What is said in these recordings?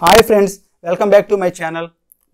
Hi friends, welcome back to my channel.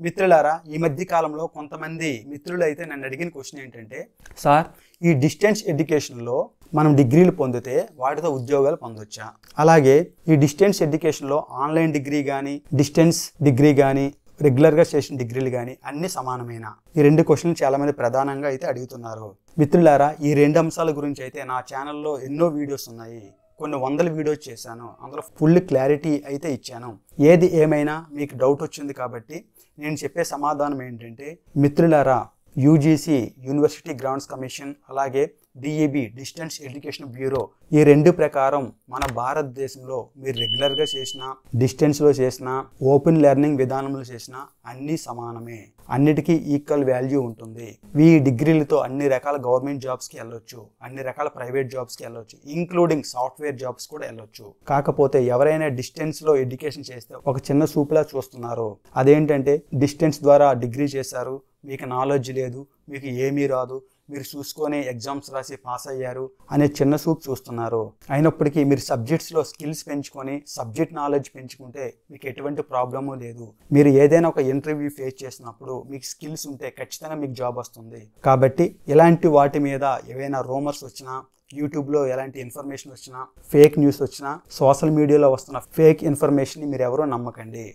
మిత్రులారా, ఈ మధ్య కాలంలో కొంతమంది మిత్రులు అయితే నన్ను అడిగిన క్వశ్చన్ ఏంటంటే, సార్ ఈ డిస్టెన్స్ ఎడ్యుకేషన్లో మనం డిగ్రీలు పొందితే వాటితో ఉద్యోగాలు పొందొచ్చా? అలాగే ఈ డిస్టెన్స్ ఎడ్యుకేషన్లో ఆన్లైన్ డిగ్రీ కానీ డిస్టెన్స్ డిగ్రీ కానీ రెగ్యులర్గా చేసిన డిగ్రీలు కానీ అన్ని సమానమైన? ఈ రెండు క్వశ్చన్లు చాలా మంది ప్రధానంగా అయితే అడుగుతున్నారు. మిత్రులారా, ఈ రెండు అంశాల గురించి అయితే నా ఛానల్లో ఎన్నో వీడియోస్ ఉన్నాయి. కొన్ని వందల వీడియోస్ చేశాను. అందులో ఫుల్ క్లారిటీ అయితే ఇచ్చాను. ఏది ఏమైనా మీకు డౌట్ వచ్చింది కాబట్టి నేను చెప్పే సమాధానం ఏంటంటే, మిత్రులారా, యూజీసీ యూనివర్సిటీ గ్రాంట్స్ కమిషన్ అలాగే డిఈబి డిస్టెన్స్ ఎడ్యుకేషన్ బ్యూరో ఈ రెండు ప్రకారం మన భారతదేశంలో మీరు రెగ్యులర్గా చేసినా డిస్టెన్స్లో చేసినా ఓపెన్ లెర్నింగ్ విధానంలో చేసినా అన్నీ సమానమే. అన్నిటికీ ఈక్వల్ వాల్యూ ఉంటుంది. ఈ డిగ్రీలతో అన్ని రకాల గవర్నమెంట్ జాబ్స్కి వెళ్ళొచ్చు, అన్ని రకాల ప్రైవేట్ జాబ్స్కి వెళ్ళొచ్చు, ఇంక్లూడింగ్ సాఫ్ట్వేర్ జాబ్స్ కూడా వెళ్ళొచ్చు. కాకపోతే ఎవరైనా డిస్టెన్స్లో ఎడ్యుకేషన్ చేస్తే ఒక చిన్న సూపులా చూస్తున్నారు. అదేంటంటే, డిస్టెన్స్ ద్వారా డిగ్రీ చేశారు, మీకు నాలెడ్జ్ లేదు, మీకు ఏమీ రాదు, మీరు చూసుకొని ఎగ్జామ్స్ రాసి పాస్ అయ్యారు అనే చిన్న సూప్ చూస్తున్నారు. అయినప్పటికీ మీరు సబ్జెక్ట్స్లో స్కిల్స్ పెంచుకొని సబ్జెక్ట్ నాలెడ్జ్ పెంచుకుంటే మీకు ఎటువంటి ప్రాబ్లము లేదు. మీరు ఏదైనా ఒక ఇంటర్వ్యూ ఫేస్ చేసినప్పుడు మీకు స్కిల్స్ ఉంటే ఖచ్చితంగా మీకు జాబ్ వస్తుంది. కాబట్టి ఇలాంటి వాటి మీద ఏవైనా రూమర్స్ వచ్చినా, యూట్యూబ్లో ఎలాంటి ఇన్ఫర్మేషన్ వచ్చినా, ఫేక్ న్యూస్ వచ్చినా, సోషల్ మీడియాలో వస్తున్న ఫేక్ ఇన్ఫర్మేషన్ని మీరు ఎవరూ నమ్మకండి.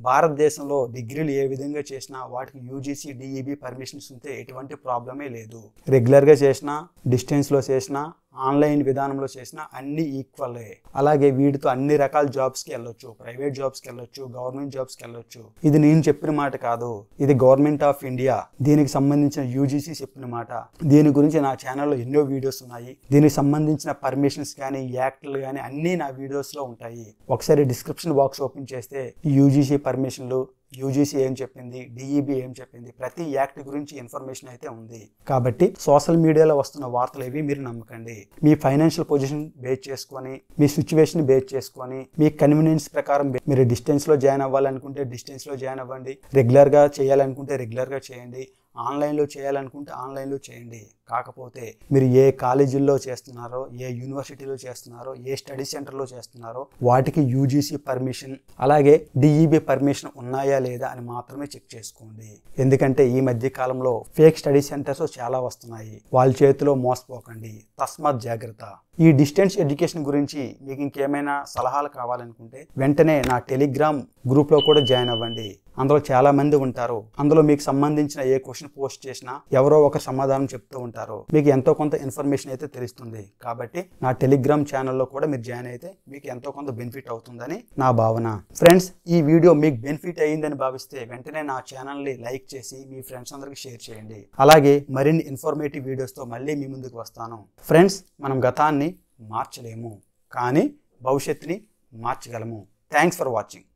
భారతదేశంలో డిగ్రీలు ఏ విధంగా చేసినా వాటికి యూజీసీ డిఈబి పర్మిషన్స్ ఉంటే ఎటువంటి ప్రాబ్లమే లేదు. రెగ్యులర్గా చేసినా డిస్టెన్స్లో చేసినా ఆన్లైన్ విధానంలో చేసినా అన్ని ఈక్వలే. అలాగే వీటితో అన్ని రకాల జాబ్స్కి వెళ్ళొచ్చు, ప్రైవేట్ జాబ్స్కి వెళ్ళొచ్చు, గవర్నమెంట్ జాబ్స్కి వెళ్ళొచ్చు. ఇది నేను చెప్పిన మాట కాదు, ఇది గవర్నమెంట్ ఆఫ్ ఇండియా దీనికి సంబంధించిన యూజీసీ చెప్పిన మాట. దీని గురించి నా ఛానల్లో ఎన్నో వీడియోస్ ఉన్నాయి. దీనికి సంబంధించిన పర్మిషన్స్ కానీ యాక్ట్లు కానీ అన్నీ నా వీడియోస్లో ఉంటాయి. ఒకసారి డిస్క్రిప్షన్ బాక్స్ ఓపెన్ చేస్తే యూజీసీ పర్మిషన్లు, యూజీసీ ఏం చెప్పింది, డిఈబి ఏం చెప్పింది, ప్రతి యాక్ట్ గురించి ఇన్ఫర్మేషన్ అయితే ఉంది. కాబట్టి సోషల్ మీడియాలో వస్తున్న వార్తలు ఏవి మీరు నమ్మకండి. మీ ఫైనాన్షియల్ పొజిషన్ బేస్ చేసుకొని, మీ సిచ్యువేషన్ బేస్ చేసుకొని, మీ కన్వీనియన్స్ ప్రకారం మీరు డిస్టెన్స్లో జాయిన్ అవ్వాలనుకుంటే డిస్టెన్స్లో జాయిన్ అవ్వండి, రెగ్యులర్గా చేయాలనుకుంటే రెగ్యులర్గా చేయండి, ఆన్లైన్లో చేయాలనుకుంటే ఆన్లైన్లో చేయండి. కాకపోతే మీరు ఏ కాలేజీల్లో చేస్తున్నారో, ఏ యూనివర్సిటీలో చేస్తున్నారో, ఏ స్టడీ సెంటర్లో చేస్తున్నారో వాటికి యూజీసీ పర్మిషన్ అలాగే డిఈబి పర్మిషన్ ఉన్నాయా లేదా అని మాత్రమే చెక్ చేసుకోండి. ఎందుకంటే ఈ మధ్య కాలంలో ఫేక్ స్టడీ సెంటర్స్ చాలా వస్తున్నాయి. వాళ్ళ చేతిలో మోసపోకండి. తస్మాత్ జాగ్రత్త. ఈ డిస్టెన్స్ ఎడ్యుకేషన్ గురించి మీకు ఇంకేమైనా సలహాలు కావాలనుకుంటే వెంటనే నా టెలిగ్రామ్ గ్రూప్లో కూడా జాయిన్ అవ్వండి. అందులో చాలా మంది ఉంటారు. అందులో మీకు సంబంధించిన ఏ క్వశ్చన్ పోస్ట్ చేసినా ఎవరో ఒక సమాధానం చెప్తూ ఉంటారు. మీకు ఎంతో కొంత ఇన్ఫర్మేషన్ అయితే తెలుస్తుంది. కాబట్టి నా టెలిగ్రామ్ ఛానల్లో కూడా మీరు జాయిన్ అయితే మీకు ఎంతో కొంత బెనిఫిట్ అవుతుందని నా భావన. ఫ్రెండ్స్, ఈ వీడియో మీకు బెనిఫిట్ అయ్యిందని భావిస్తే వెంటనే నా ఛానల్ని లైక్ చేసి మీ ఫ్రెండ్స్ అందరికి షేర్ చేయండి. అలాగే మరిన్ని ఇన్ఫర్మేటివ్ వీడియోస్తో మళ్ళీ మీ ముందుకు వస్తాను. ఫ్రెండ్స్, మనం గతాన్ని మార్చలేము, కానీ భవిష్యత్తుని మార్చగలము. Thanks for watching.